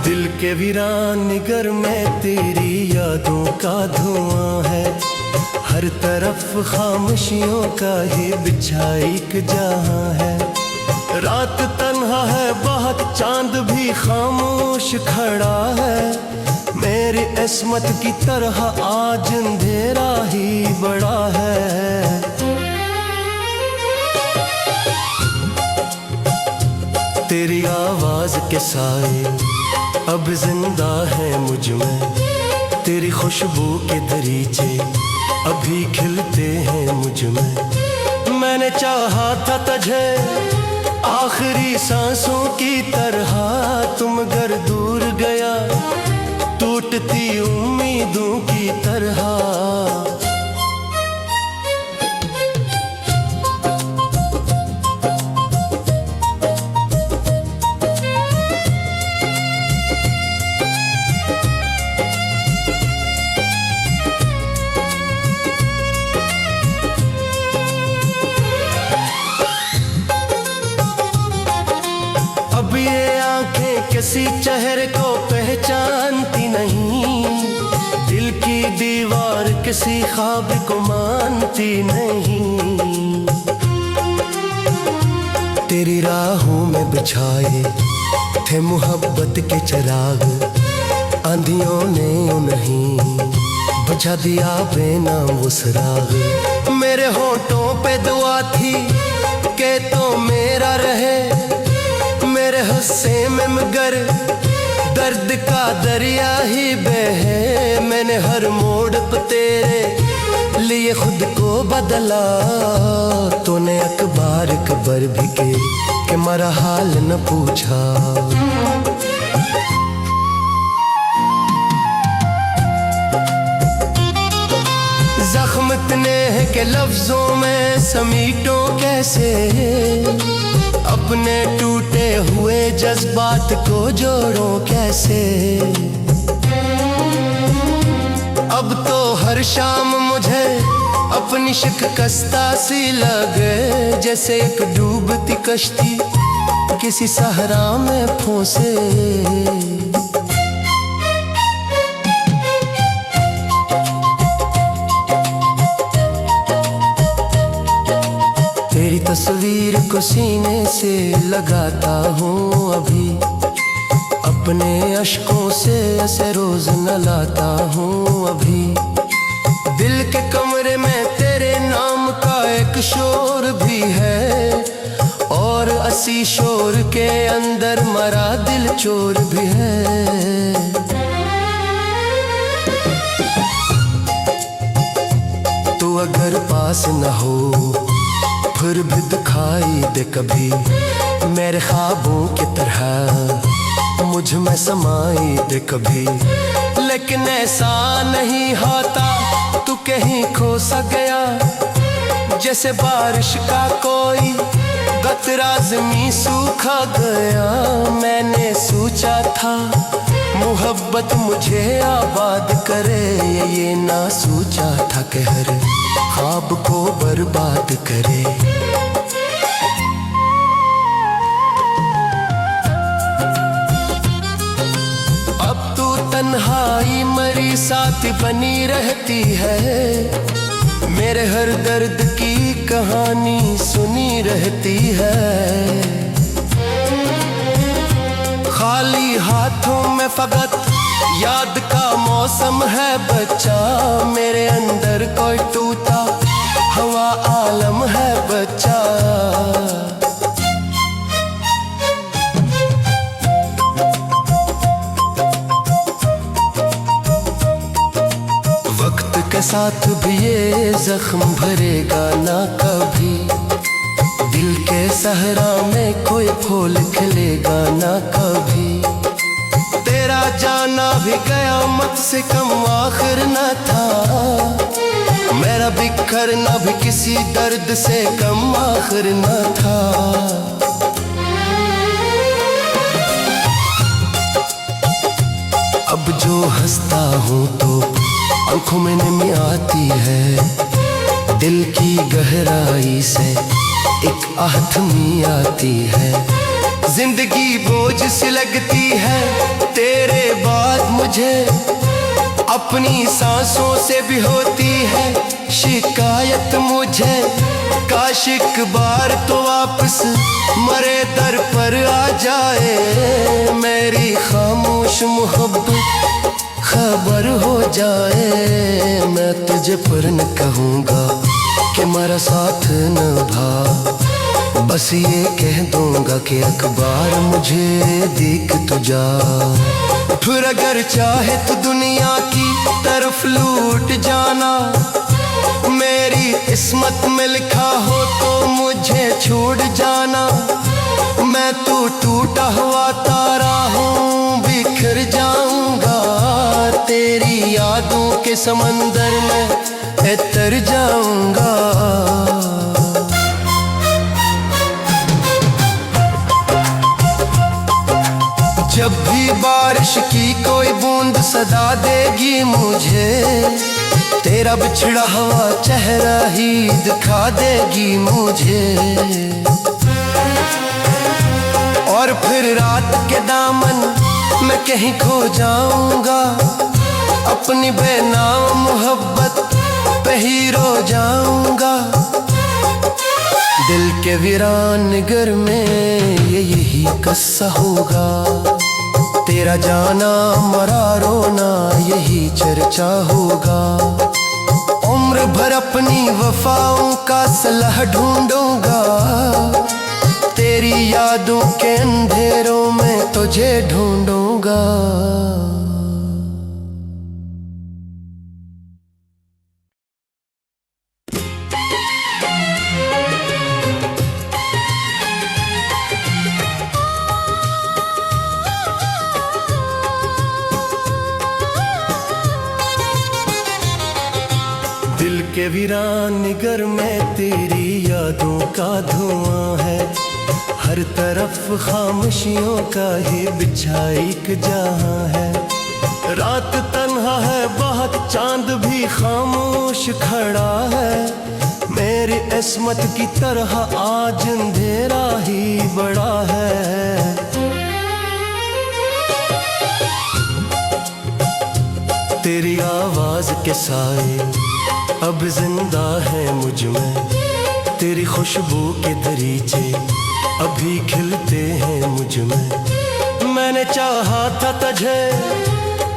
दिल के वीरान निगर में तेरी यादों का धुआं है। हर तरफ खामोशियों का ही बिछा एक जहां है। रात तन्हा है बहुत, चांद भी खामोश खड़ा है। मेरी इस्मत की तरह आज अंधेरा ही बड़ा है। तेरी आवाज के साए अब जिंदा है मुझ में। तेरी खुशबू के दरीचे अभी खिलते हैं मुझ में। मैंने चाहा था तुझे आखिरी सांसों की तरह, तुम घर दूर गया टूटती उम्मीदों की तरह। अब ये आंखें किसी चेहरे को पहचानती नहीं। दिल की दीवार किसी ख्वाब को मानती नहीं। तेरी राहों में बिछाए थे मोहब्बत के चिराग, आंधियों ने नहीं बुझा दिया बेनाम वो सुराग। मेरे होठों पे दुआ थी कि तो मेरा रहे, मेरे हिस्से में मगर दर्द का दरिया ही बहे। मैंने हर मोड़ पे तेरे लिए खुद को बदला। तूने अखबार खबर भी के मेरा हाल न पूछा। जख्म इतने हैं कि लफ्जों में समीटो कैसे, अपने टूटे हुए जज्बात को जोड़ो कैसे। अब तो हर शाम मुझे अपनी शिकस्ता सी लगे, जैसे एक डूबती कश्ती किसी सहरा में फंसे। तेरी तस्वीर को सीने से लगाता हूँ अभी, अपने अश्कों से ऐसे रोज न लाता हूँ अभी। दिल के कमरे में तेरे नाम का एक शोर भी है, और 80 शोर के अंदर मरा दिल चोर भी है। तू अगर पास न हो फिर भी दिखाई दे कभी, मेरे ख्वाबों की तरह मुझ में समाई दे कभी। लेकिन ऐसा नहीं होता, तू कहीं खो सा गया, जैसे बारिश का कोई कतरा ज़मीं सूखा गया। मैंने सोचा था मोहब्बत मुझे आबाद करे, ये ना सोचा था कि हर ख्वाब को बर्बाद करे। अब तू तन्हाई मरी साथ बनी रहती है, मेरे हर दर्द की कहानी सुनी रहती है। खाली हाथों में फकत याद का मौसम है बच्चा, मेरे अंदर कोई टूटा हवा आलम है बच्चा। वक्त के साथ भी ये जख्म भरेगा ना कभी, दिल के सहरा में कोई फूल खिलेगा ना कभी। तेरा जाना भी कयामत से कम आखिर न था, मेरा बिखरना भी किसी दर्द से कम आखिर न था। अब जो हंसता हूँ तो आंखों में नमी आती है, दिल की गहराई से एक आहथमी आती है। जिंदगी बोझ सी लगती है तेरे बाद मुझे, अपनी सांसों से भी होती है शिकायत मुझे। काश एक बार तो वापस मरे दर पर आ जाए, मेरी खामोश मोहब्बत खबर हो जाए। मैं तुझे पर न कहूँगा कि मेरा साथ निभा, बस ये कह दूंगा कि अखबार मुझे दिख तुझा। फिर अगर चाहे तो दुनिया की तरफ लूट जाना, मेरी किस्मत में लिखा हो तो मुझे छोड़ जाना। मैं तो टूटा हुआ तारा हूँ, बिखर जाऊंगा तेरी यादों के समंदर में तर जाऊंगा। जब भी बारिश की कोई बूंद सदा देगी मुझे, तेरा बिछड़ा हुआ चेहरा ही दिखा देगी मुझे। और फिर रात के दामन मैं कहीं खो जाऊंगा, अपनी बेनाम मोहब्बत पे ही रो जाऊंगा। दिल के वीरान घर में यही किस्सा होगा, तेरा जाना मरा रोना यही चर्चा होगा। उम्र भर अपनी वफाओं का सलाह ढूंढूंगा, तेरी यादों के अंधेरों में तुझे ढूंढूंगा। दिल के वीरान घर में तेरी यादों का धुआं है, हर तरफ खामोशियों का ही बिछा एक जहां है। रात तन्हा है बहुत, चांद भी खामोश खड़ा है, मेरी किस्मत की तरह आज अंधेरा ही बड़ा है। तेरी आवाज के साए अब जिंदा है मुझ में, तेरी खुशबू के दरीचे अभी खिलते हैं मुझ में। मैंने चाहा था तुझे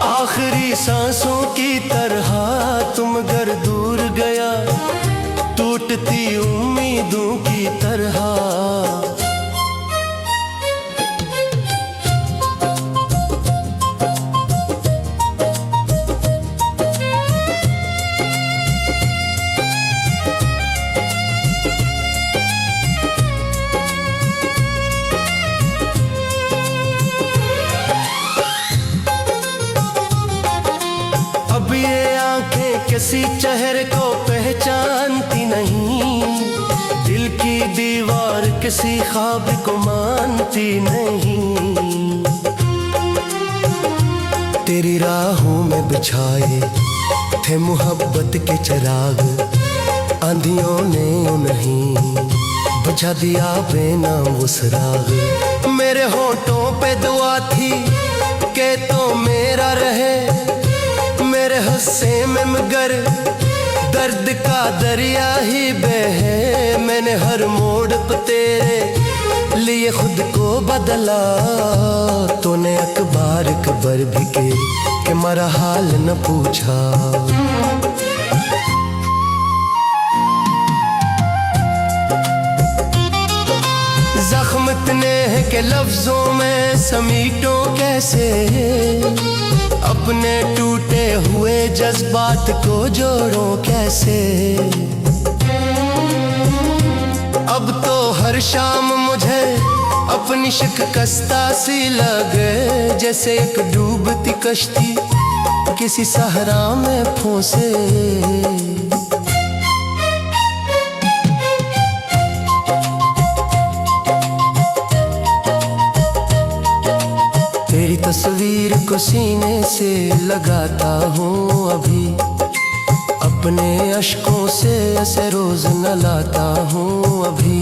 आखिरी सांसों की तरह, तुम अगर दूर गया टूटती उम्मीदों की तरह। अब ये आंखें किसी चेहरे को पहचानती नहीं, दिल की दीवार किसी ख्वाब को मानती नहीं। तेरी राहों में बिछाए थे मोहब्बत के चिराग, आंधियों ने नहीं बुझा दिया बेनाम वो सुराग। मेरे होठों पे दुआ थी कि तो मेरा रहे, मेरे हिस्से में मगर दर्द का दरिया ही बहे। मैंने हर मोड़ पर तेरे लिए खुद को बदला, तूने अखबार खबर भी के मेरा हाल न पूछा। जख्म इतने हैं कि लफ्जों में समीटों कैसे, अपने टूटे हुए जज्बात को जोड़ों कैसे। अब तो हर शाम मुझे अपनी शिकस्ता सी लगे, जैसे एक डूबती कश्ती किसी सहरा में फंसे। तेरी तस्वीर को सीने से लगाता हूँ अभी, अपने अश्कों से ऐसे रोज न लाता हूँ अभी।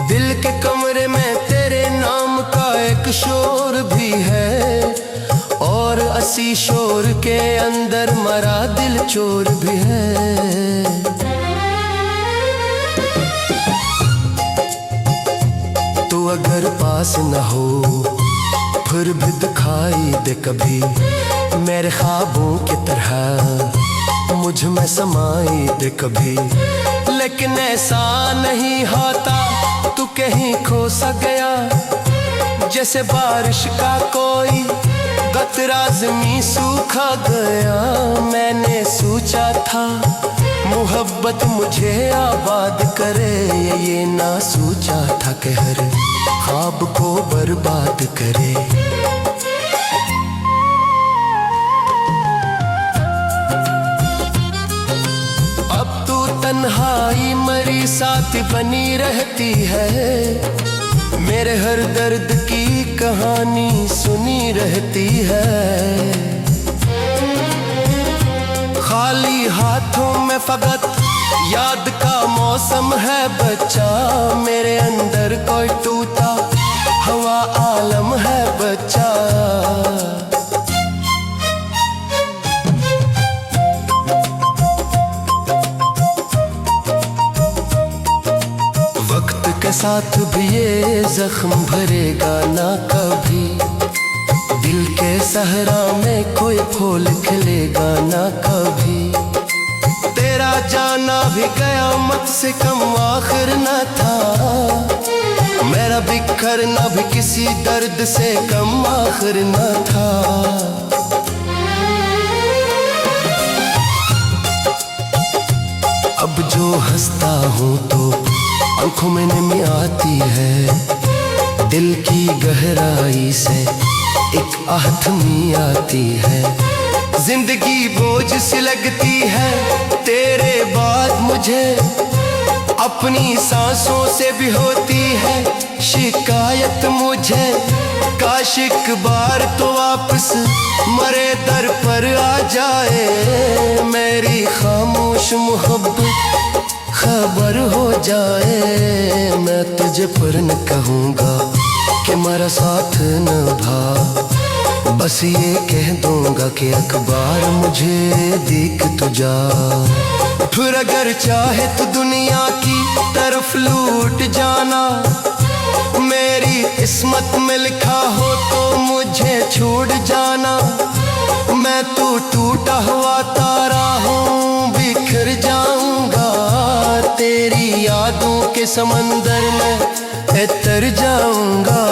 दिल के कमरे में तेरे नाम शोर भी है, और असी शोर के अंदर मरा दिल चोर भी है। तू अगर पास न हो फिर भी दिखाई दे कभी, मेरे ख्वाबों की तरह मुझ में समाई दे कभी। लेकिन ऐसा नहीं होता, तू कहीं खो सा गया, जैसे बारिश का कोई कतरा ज़मीं सूखा गया। मैंने सोचा था मोहब्बत मुझे आबाद करे, ये ना सोचा था कि हर ख्वाब को बर्बाद करे। अब तू तन्हाई मरी साथ बनी रहती है, मेरे हर दर्द की कहानी सुनी रहती है। खाली हाथों में फकत याद का मौसम है बच्चा, मेरे अंदर कोई टूटा हवा आलम है बच्चा। वक्त के साथ भी ये जख्म भरेगा ना कभी, दिल के सहरा में कोई फूल खिलेगा ना कभी। तेरा जाना भी कयामत से कम आखिर न था, मेरा बिखरना भी किसी दर्द से कम आखिर न था। अब जो हंसता हूँ तो आंखों में नमी आती है, दिल की गहराई से एक आहट में आती है। जिंदगी बोझ सी लगती है तेरे बाद मुझे, अपनी सांसों से भी होती है शिकायत मुझे। काश एक बार तो वापस मरे दर पर आ जाए, मेरी खामोश मोहब्बत खबर हो जाए। मैं तुझे पर न कहूँगा कि मेरा साथ न भा, बस ये कह दूंगा कि अखबार मुझे देख तू जा। फिर अगर चाहे तो दुनिया की तरफ लूट जाना, मेरी किस्मत में लिखा हो तो मुझे छोड़ जाना। मैं तो टूटा हुआ तारा हूँ, बिखर जाऊंगा तेरी यादों के समंदर में तर जाऊंगा।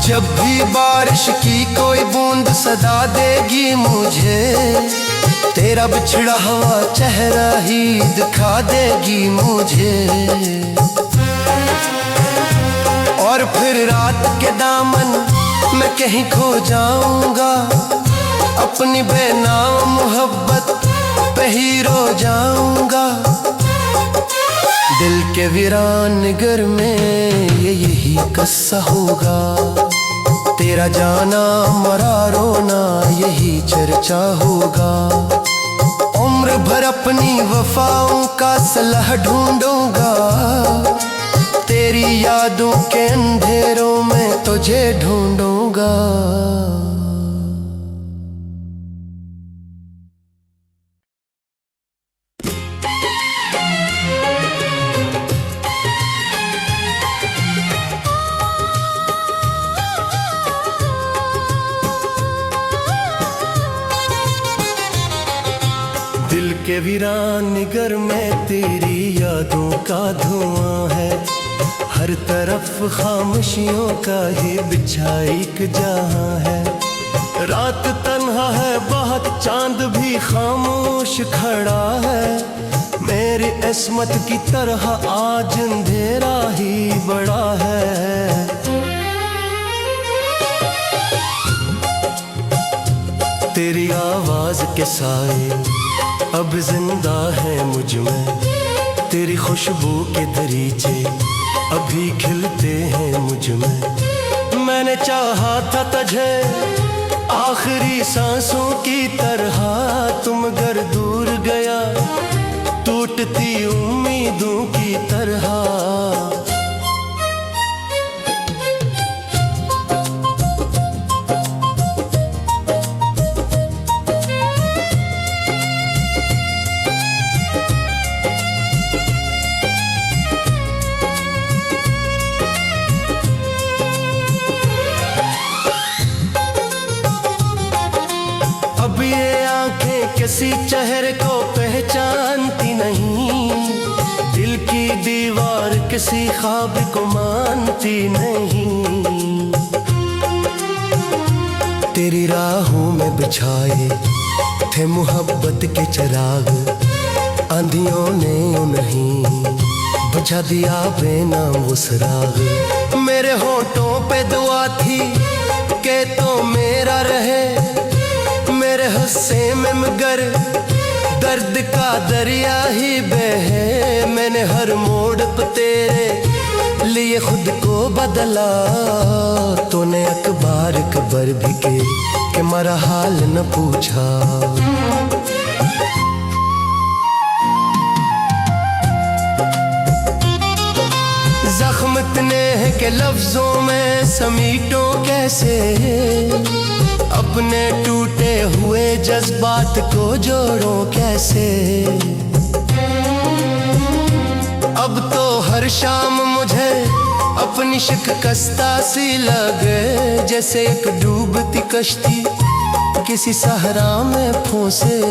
जब भी बारिश की कोई बूंद सदा देगी मुझे, तेरा बिछड़ा हुआ चेहरा ही दिखा देगी मुझे। और फिर रात के दामन मैं कहीं खो जाऊंगा, अपनी बेनाम मोहब्बत पे ही रो जाऊंगा। दिल के वीरान घर में ये यही किस्सा होगा, तेरा जाना मरा रोना यही चर्चा होगा। उम्र भर अपनी वफाओं का सलाह ढूंढूंगा, तेरी यादों के अंधेरों में तुझे ढूंढूंगा। दिल के वीरान घर में तेरी यादों का धुआं है, हर तरफ खामोशियों का ही बिछा एक जहां है। रात तन्हा है बहुत, चांद भी खामोश खड़ा है, मेरी किस्मत की तरह आज अंधेरा ही बड़ा है। तेरी आवाज के साए अब जिंदा है मुझ में, तेरी खुशबू के दरीचे अभी खिलते हैं मुझ में। मैंने चाहा था तुझे आखिरी सांसों की तरह, तुम अगर दूर गया टूटती उम्मीद उम्मीदों की तरह। अब ये आंखें किसी चेहरे को पहचानती नहीं, दिल की दीवार किसी ख्वाब को मानती नहीं। तेरी राहों में बिछाए थे मोहब्बत के चिराग, आंधियों ने यूं नहीं बुझा दिया बेनाम वो सुराग। मेरे होठों पे दुआ थी कि तो मेरा रहे, मेरे हिस्से में मगर दर्द का दरिया ही बहे। मैंने हर मोड़ पे तेरे लिए खुद को बदला, तूने अखबार खबर भी के मेरा हाल न पूछा। जख्म इतने हैं कि लफ्जों में समीटो कैसे, अपने टूटे हुए जज्बात को जोड़ो कैसे। अब तो हर शाम मुझे अपनी शिकस्ता सी लगे, जैसे एक डूबती कश्ती किसी सहरा में फंसे।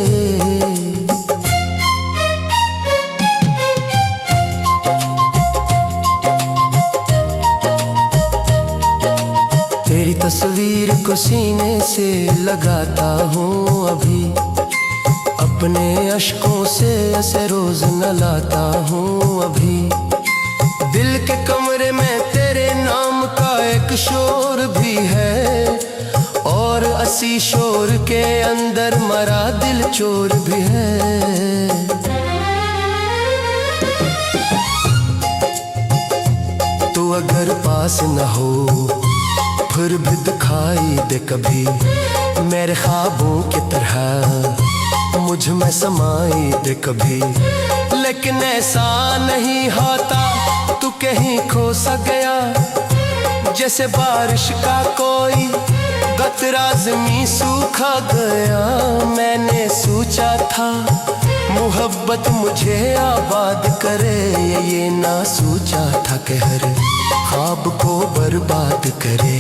तेरी तस्वीर को सीने से लगाता हूँ अभी, अपने अश्कों से ऐसे रोज न लाता हूँ अभी। दिल के कमरे में तेरे नाम का एक शोर भी है, और 80 शोर के अंदर मरा दिल चोर भी है। तू अगर पास न हो फिर भी दिखाई दे कभी, मेरे ख्वाबों की तरह मुझ में समाई दे कभी। लेकिन ऐसा नहीं होता, तू कहीं खो सा गया, जैसे बारिश का कोई कतरा ज़मीं सूखा गया। मैंने सोचा था मोहब्बत मुझे आबाद करे, ये ना सोचा था कि हर ख्वाब को बर्बाद करे।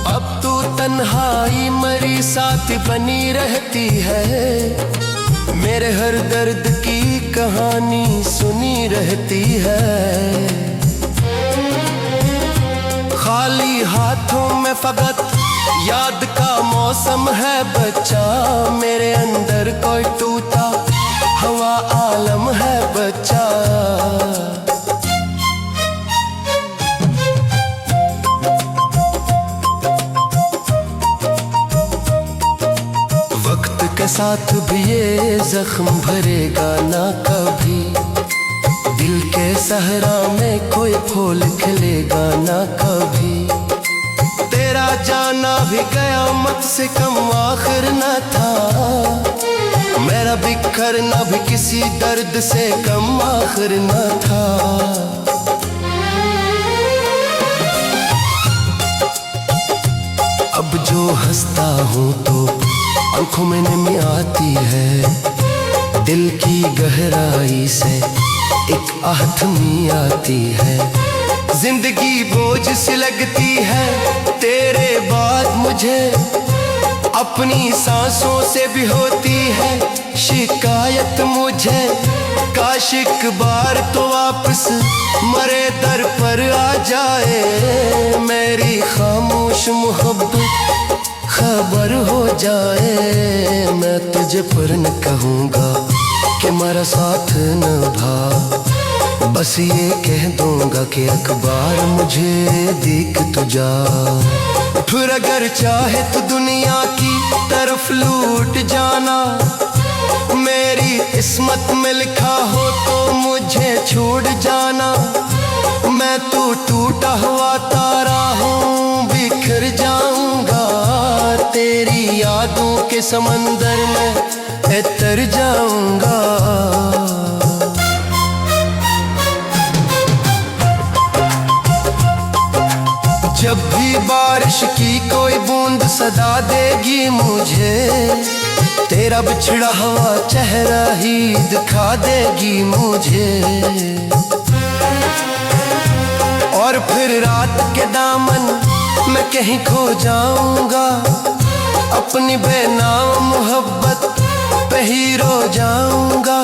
अब तू तन्हाई मरी साथ बनी रहती है, मेरे हर दर्द की कहानी सुनी रहती है। खाली हाथों में फकत याद का मौसम है बच्चा, मेरे अंदर कोई टूटा हवा आलम है बच्चा। वक्त के साथ भी ये जख्म भरेगा ना कभी, दिल के सहरा में कोई फूल खिलेगा ना कभी। तेरा जाना भी कयामत से कम आखिर न था, मेरा बिखरना भी किसी दर्द से कम आखिर न था। अब जो हंसता हूँ तो आंखों में नमी आती है, दिल की गहराई से एक आहथमी आती है। जिंदगी बोझ सी लगती है तेरे बाद मुझे, अपनी सांसों से भी होती है शिकायत मुझे। काश एक बार तो वापस मरे दर पर आ जाए, मेरी खामोश मोहब्बत खबर हो जाए। मैं तुझे पर न कहूँगा कि मेरा साथ निभा, बस ये कह दूंगा कि अखबार मुझे दिख तुझा। फिर अगर चाहे तो दुनिया की तरफ लूट जाना, मेरी किस्मत में लिखा हो तो मुझे छोड़ जाना। मैं तो टूटा हुआ तारा हूँ, बिखर जाऊंगा तेरी यादों समंदर में तर जाऊंगा। जब भी बारिश की कोई बूंद सदा देगी मुझे, तेरा बिछड़ा हुआ चेहरा ही दिखा देगी मुझे। और फिर रात के दामन मैं कहीं खो जाऊंगा, अपनी बेनाम मोहब्बत पे ही रो जाऊंगा।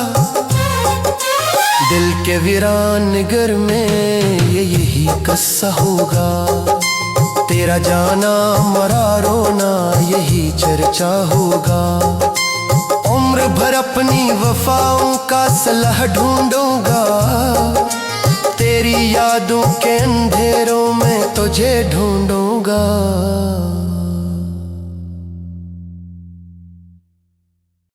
दिल के वीरान घर में यही किस्सा होगा, तेरा जाना मरा रोना यही चर्चा होगा। उम्र भर अपनी वफाओं का सलाह ढूंढूंगा, तेरी यादों के अंधेरों में तुझे ढूंढूंगा।